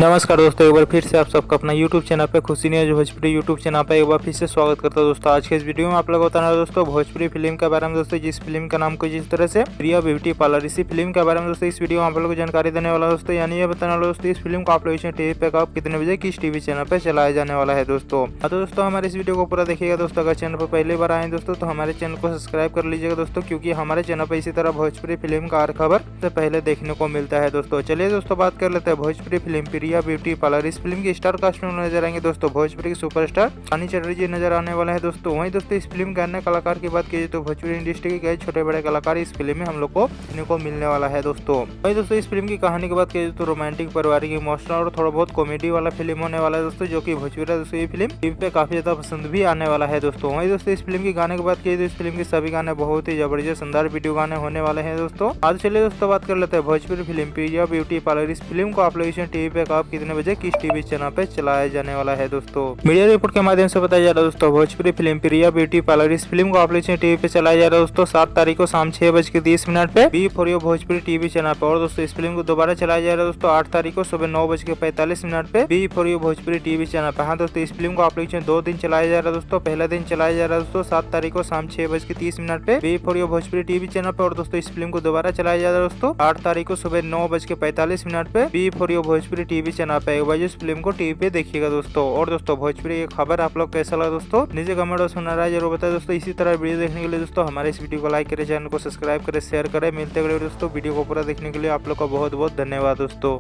नमस्कार दोस्तों, एक बार फिर से आप सबका अपना YouTube चैनल पे खुशी न्यूज भोजपुरी YouTube चैनल पे एक बार फिर से स्वागत करता हूं। दोस्तों आज के इस वीडियो में आप लोग बताना दोस्तों भोजपुरी फिल्म के बारे में। दोस्तों जिस फिल्म का नाम कुछ इस तरह से प्रिया ब्यूटी पार्लर, इसी फिल्म के बारे में दोस्तों इस वीडियो में आप लोग को जानकारी देने वाला दोस्तों। यानी ये बताने वाला दोस्तों इस फिल्म को आप लोग टीवी पे कब कितने बजे किस टीवी चैनल पे चलाया जाने वाला है दोस्तों। तो दोस्तों हमारे इस वीडियो को पूरा देखिएगा दोस्तों। अगर चैनल पर पहली बार आए दोस्तों तो हमारे चैनल को सब्सक्राइब कर लीजिएगा दोस्तों, क्योंकि हमारे चैनल पर इसी तरह भोजपुरी फिल्म का हर खबर से पहले देखने को मिलता है दोस्तों। चलिए दोस्तों बात कर लेते हैं भोजपुरी फिल्म प्रिया ब्यूटी पार्लर। इस फिल्म की स्टार कास्ट में नजर आएंगे दोस्तों भोजपुरी के सुपरस्टार रानी चटर्जी जी नजर आने वाला है दोस्तों। वहीं दोस्तों इस फिल्म के अन्य कलाकार की बात की तो भोजपुरी इंडस्ट्री के कई छोटे बड़े कलाकार इस फिल्म में हम लोग को देखने को मिलने वाला है दोस्तों। वहीं दोस्तों इस फिल्म की कहानी की बात की तो रोमांटिक, पारिवारिक, इमोशनल और थोड़ा बहुत कॉमेडी वाला फिल्म होने वाला है दोस्तों, जो की भोजपुरी दोस्तों ये फिल्म टीवी पे काफी ज्यादा पसंद भी आने वाला है दोस्तों। वहीं दोस्तों इस फिल्म की गाने की बात की तो इस फिल्म के सभी गाने बहुत ही जबरदस्त शानदार वीडियो गाने होने वाले हैं दोस्तों। आज चलिए दोस्तों बात कर लेते हैं भोजपुरी फिल्म प्रिया ब्यूटी पार्लर। इस फिल्म को आप लोग टीवी पे कब कितने बजे किस टीवी चैनल पे चलाया जाने वाला है दोस्तों। मीडिया रिपोर्ट के माध्यम से बताया जा रहा है दोस्तों भोजपुरी फिल्म प्रिया ब्यूटी पार्लर इस फिल्म को आप लोग टीवी पे चलाया जा रहा है दोस्तों 7 तारीख को शाम 6:30 पे B for U Bhojpuri TV channel पे। और दोस्तों इस फिल्म को दोबारा चलाया जा रहा है दोस्तों 8 तारीख को सुबह 9:45 पे B for U Bhojpuri TV channel पे। हाँ दोस्तों इस फिल्म को आप लोग 2 दिन चलाया जा रहा है दोस्तों। पहला दिन चलाया जा रहा है दोस्तों 7 तारीख को शाम 6:30 पे B for U Bhojpuri TV channel पे। और दोस्तों इस फिल्म को दोबारा चलाया जा रहा है दोस्तों 8 तारीख को सुबह 9:45 पे B for U Bhojpuri TV channel पे। एक बार इस फिल्म को टीवी पे देखिएगा दोस्तों। और दोस्तों भोजपुरी की खबर आप लोग कैसा लगा दोस्तों नीचे कमेंट और सुना रहा है जरूर बताए दोस्तों। इसी तरह वीडियो देखने के लिए दोस्तों हमारे इस वीडियो को लाइक करें, चैनल को सब्सक्राइब करें, शेयर करें। मिलते हैं दोस्तों वीडियो को पूरा देखने के लिए आप लोग का बहुत बहुत धन्यवाद दोस्तों।